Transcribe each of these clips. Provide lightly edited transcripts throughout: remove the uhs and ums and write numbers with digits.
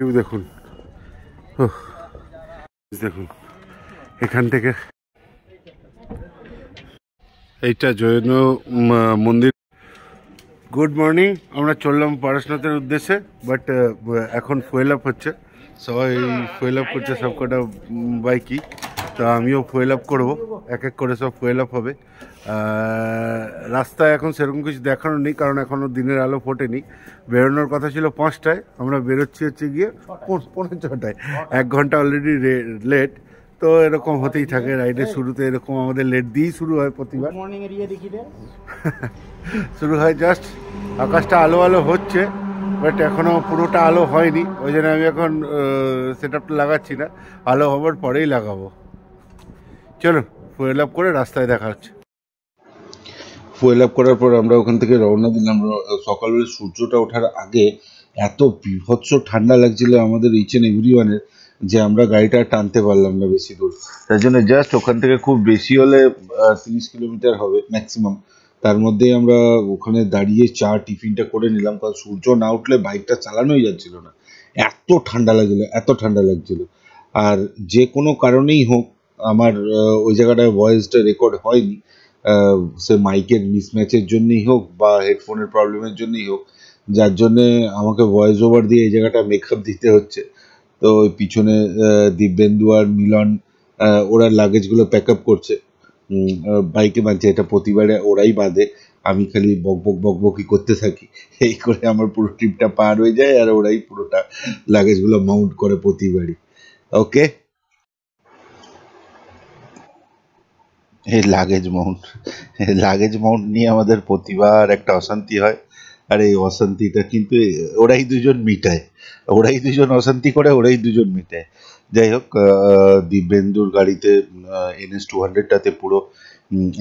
দেখুন, দেখুন এখান থেকে এইটা জৈন মন্দির। গুড মর্নিং, আমরা চললাম পারশনাথের উদ্দেশ্যে, বাট এখন ফুয়েল আপ হচ্ছে, সবাই ফুয়েল আপ করছে সব কটা বাইকই। তো আমিও ফুয়েল আপ করবো, এক এক করে সব ফুয়েল আপ হবে। রাস্তায় এখন সেরকম কিছু দেখানো নেই, কারণ এখনও দিনের আলো ফোটেনি। বেরোনোর কথা ছিল 5টায়, আমরা বেরোচ্ছি হচ্ছে গিয়ে 5:45। 1 ঘন্টা অলরেডি লেট। তো এরকম হতেই থাকে রাইডের শুরুতে, এরকম আমাদের লেট দিয়েই শুরু হয় প্রতিবার। শুরু হয় জাস্ট, আকাশটা আলো আলো হচ্ছে, বাট এখনও পুরোটা আলো হয়নি। ওই জন্য আমি এখন সেট আপটা লাগাচ্ছি না, আলো হবার পরেই লাগাবো। চলো ফুয়েল আপ করে রাস্তায় দেখা হচ্ছে। ফুয়েল আপ করার পর আমরা ওখান থেকে রওনা দিলাম। সকালবেলা সূর্যটা ওঠার আগে এত বিভৎস ঠান্ডা লাগছিল আমাদের ইচ অ্যান্ড এভরিওয়ানের, যে আমরা গাড়িটা টানতে পারলাম না বেশি দূর। তার জন্য জাস্ট ওখান থেকে খুব বেশি হলে 30 কিলোমিটার হবে ম্যাক্সিমাম, তার মধ্যেই আমরা ওখানে দাঁড়িয়ে চা টিফিনটা করে নিলাম, কারণ সূর্য না উঠলে বাইকটা চালানোই যাচ্ছিল না, এত ঠান্ডা লাগছিল, এত ঠান্ডা লাগছিল। আর যে কোনো কারণেই হোক আমার ওই জায়গাটায় ভয়েসটা রেকর্ড হয়নি, সে মাইকের মিসম্যাচের জন্যই হোক বা হেডফোনের প্রবলেমের জন্যই হোক, যার জন্যে আমাকে ভয়েস ওভার দিয়ে এই জায়গাটা মেকআপ দিতে হচ্ছে। তো ওই পিছনে দিব্যেন্দু আর মিলন ওরা লাগেজগুলো প্যাক আপ করছে, বাইকে বাঁধছে, এটা প্রতিবারে ওরাই বাঁধে, আমি খালি বকবকি করতে থাকি। এই করে আমার পুরো ট্রিপটা পার হয়ে যায়, আর ওরাই পুরোটা লাগেজগুলো মাউন্ট করে প্রতিবারই। ওকে, এই লাগেজ মাউন্ট নিয়ে আমাদের প্রতিবার একটা অশান্তি হয়। আর এই অশান্তিটা কিন্তু ওরাই দুজন মিটায়, ওরাই দুজন অশান্তি করে, ওরাই দুজন মিটায়। যাই হোক, দিব্যেন্দুর গাড়িতে NS 200টাতে পুরো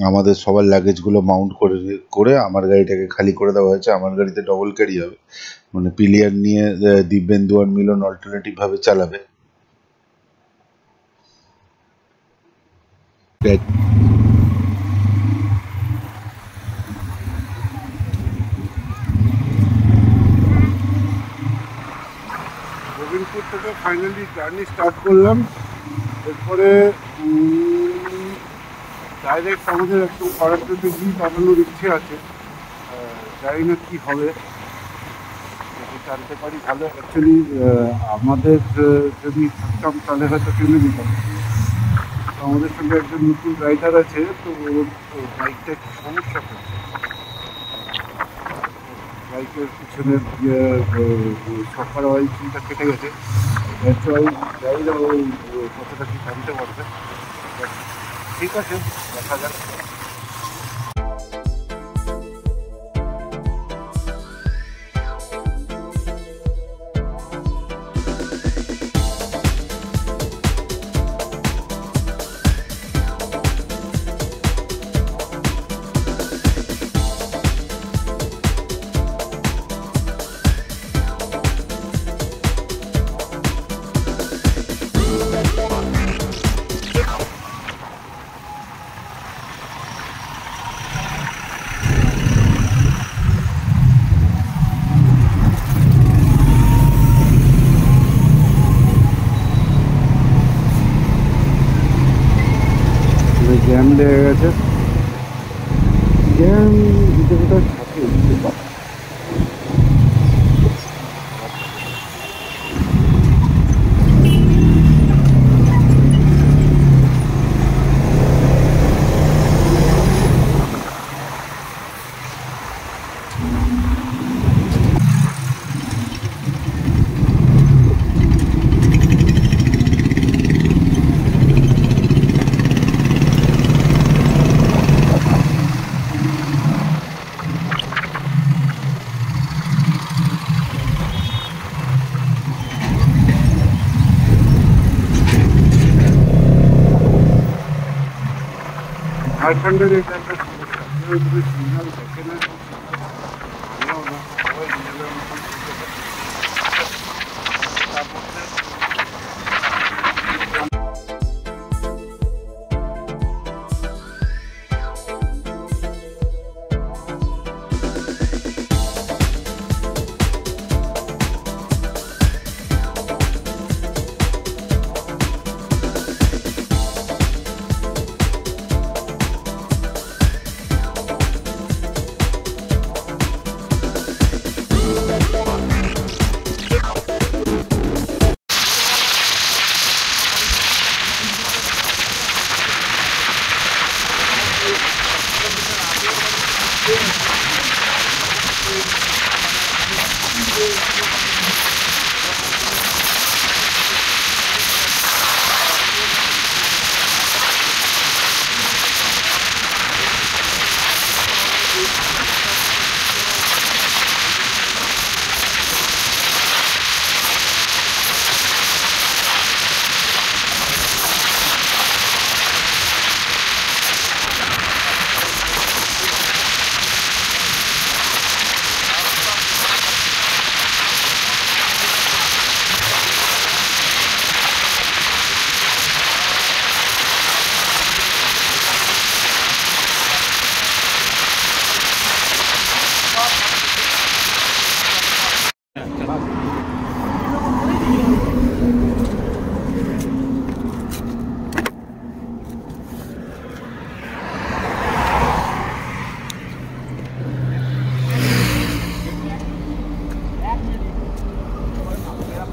আমাদের সবার লাগেজগুলো মাউন্ট করে করে আমার গাড়িটাকে খালি করে দেওয়া হয়েছে। আমার গাড়িতে ডবল ক্যারি হবে, মানে পিলিয়ার নিয়ে দিব্যেন্দু আর মিলন অল্টারনেটিভ ভাবে চালাবে। গোবিন্দপুর থেকে ফাইনালি জার্নি স্টার্ট করলাম। এরপরে ডাইরেক্ট আমাদের একদম খড়গপুরে গিয়ে চালানোর ইচ্ছে আছে, জানি না কী হবে, যদি জানতে পারি ভালো। অ্যাকচুয়ালি আমাদের যদি থাকতাম তাহলে হয়তো চলে যেতাম। আমাদের সঙ্গে একজন নতুন রাইডার আছে, তো ওর বাইকটা একটু সমস্যা করছে, বাইকের পিছনের সকার অয়েল চিনটা কেটে গেছে। যাই না, ওই কতটা কি জানতে পারবে। ঠিক আছে, দেখা যাক। জ্যাম লেগে গেছে, জ্যাম কোথাও থাকে। ঝাড়খণ্ডের এটা একটা সমস্যা, যদি সিগন্যাল দেখে না, ভালো না, সবাই নিজেদের মতন করতে পারে। তার মধ্যে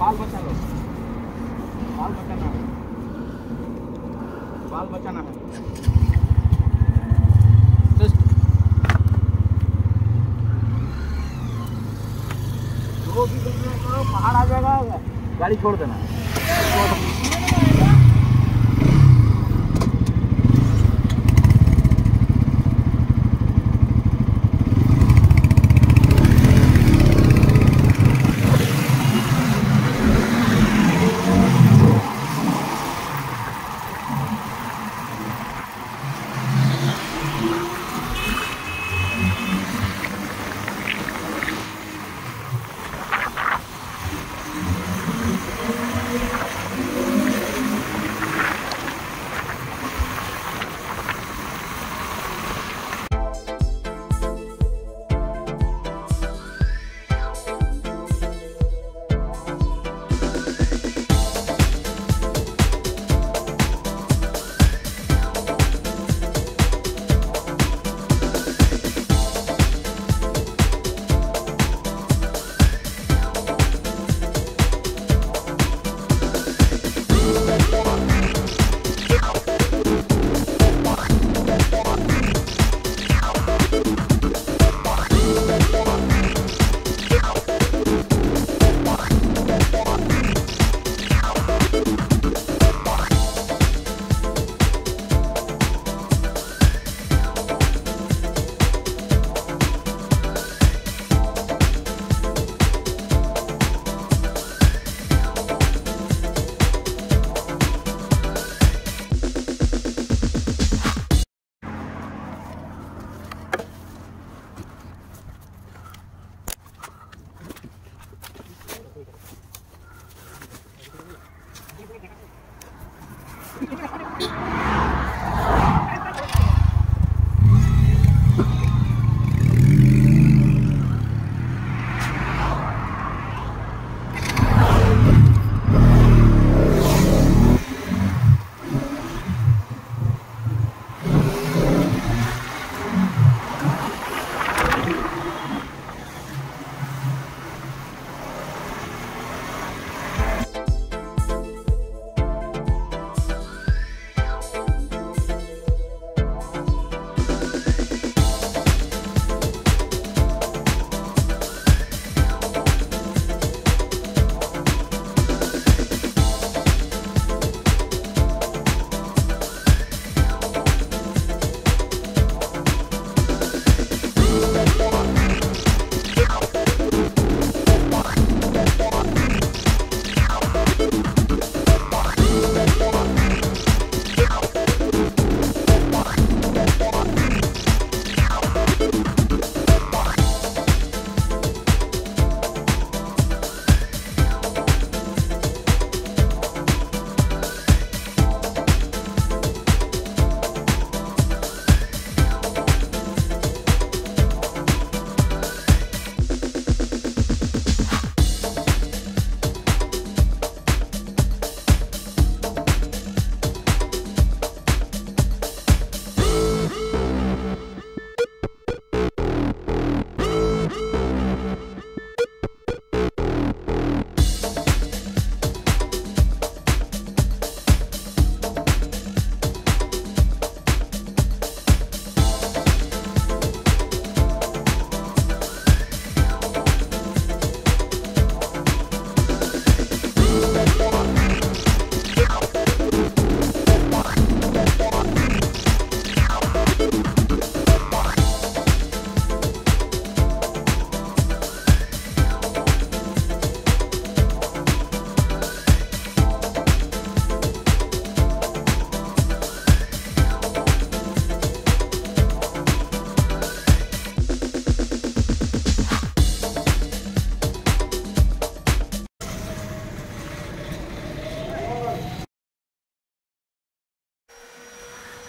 बाल बचा लो, बाल बचाना है, बाल बचाना है। जो भी करो पहाड़ आ जाएगा, गाड़ी छोड़ देना।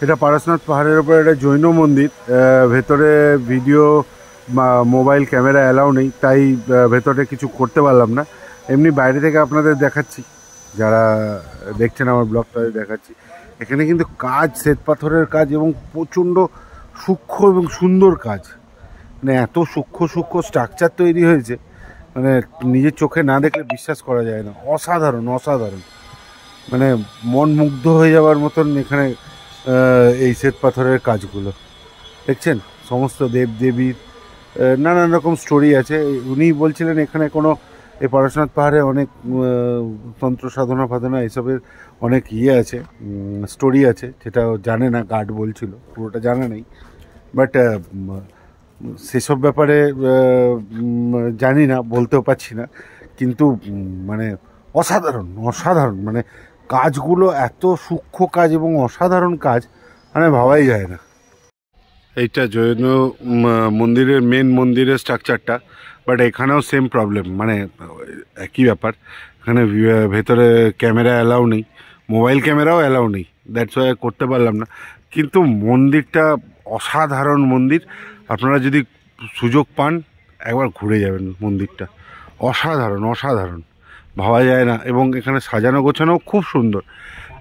এটা পারশনাথ পাহাড়ের উপর একটা জৈন মন্দির। ভেতরে ভিডিও বা মোবাইল ক্যামেরা অ্যালাউ নেই, তাই ভেতরে কিছু করতে পারলাম না। এমনি বাইরে থেকে আপনাদের দেখাচ্ছি, যারা দেখছেন আমার ব্লগ তাদের দেখাচ্ছি। এখানে কিন্তু কাজ শ্বেত পাথরের কাজ এবং প্রচণ্ড সূক্ষ্ম এবং সুন্দর কাজ, মানে এত সূক্ষ্ম সূক্ষ্ম স্ট্রাকচার তৈরি হয়েছে মানে নিজের চোখে না দেখলে বিশ্বাস করা যায় না। অসাধারণ অসাধারণ, মানে মন মুগ্ধ হয়ে যাওয়ার মতন এখানে এই শ্বেত পাথরের কাজগুলো দেখছেন। সমস্ত দেবদেবীর নানান রকম স্টোরি আছে। উনি বলছিলেন এখানে কোনো এই পরশুনাথ পাহাড়ে অনেক তন্ত্র সাধনা ফাধনা এসবের অনেক আছে, স্টোরি আছে, যেটা জানে না, গার্ড বলছিল, পুরোটা জানা নেই। বাট সেসব ব্যাপারে জানি না, বলতেও পারছি না, কিন্তু মানে অসাধারণ অসাধারণ, মানে কাজগুলো এত সূক্ষ্ম কাজ এবং অসাধারণ কাজ, মানে ভাবাই যায় না। এইটা জৈন মন্দিরের মেন মন্দিরের স্ট্রাকচারটা, বাট এখানেও সেম প্রবলেম, মানে একই ব্যাপার। এখানে ভেতরে ক্যামেরা অ্যালাউ নেই, মোবাইল ক্যামেরাও অ্যালাউ নেই, দ্যাটস ওয়াই করতে পারলাম না। কিন্তু মন্দিরটা অসাধারণ মন্দির, আপনারা যদি সুযোগ পান একবার ঘুরে যাবেন মন্দিরটা। অসাধারণ অসাধারণ, ভাবা যায় না। এবং এখানে সাজানো গোছানোও খুব সুন্দর,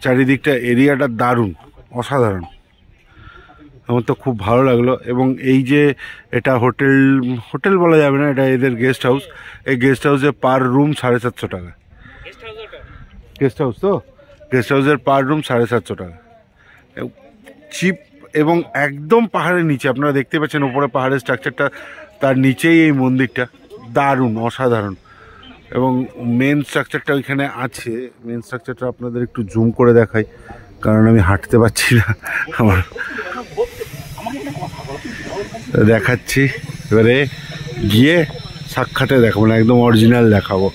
চারিদিকটা এরিয়াটা দারুণ, অসাধারণ। আমার তো খুব ভালো লাগলো। এবং এই যে এটা হোটেল বলা যাবে না, এটা এদের গেস্ট হাউস। এই গেস্ট হাউসে পার রুম 750 টাকা। গেস্ট হাউস তো, গেস্ট হাউসের পার রুম 750 টাকা, চিপ। এবং একদম পাহাড়ের নিচে, আপনারা দেখতে পাচ্ছেন উপরে পাহাড়ের স্ট্রাকচারটা, তার নিচেই এই মন্দিরটা, দারুণ অসাধারণ। এবং মেন স্ট্রাকচারটা ওইখানে আছে। মেন স্ট্রাকচারটা আপনাদের একটু জুম করে দেখাই, কারণ আমি হাঁটতে পারছি না, আমার দেখাচ্ছি। এবারে গিয়ে সাক্ষাতে দেখাবো না, একদম অরিজিনাল দেখাবো।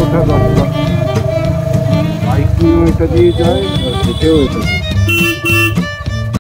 ওঠা দরকার, বাইক নিয়েও এটা দিয়ে যায় আর হেঁটেও এটা দিয়ে।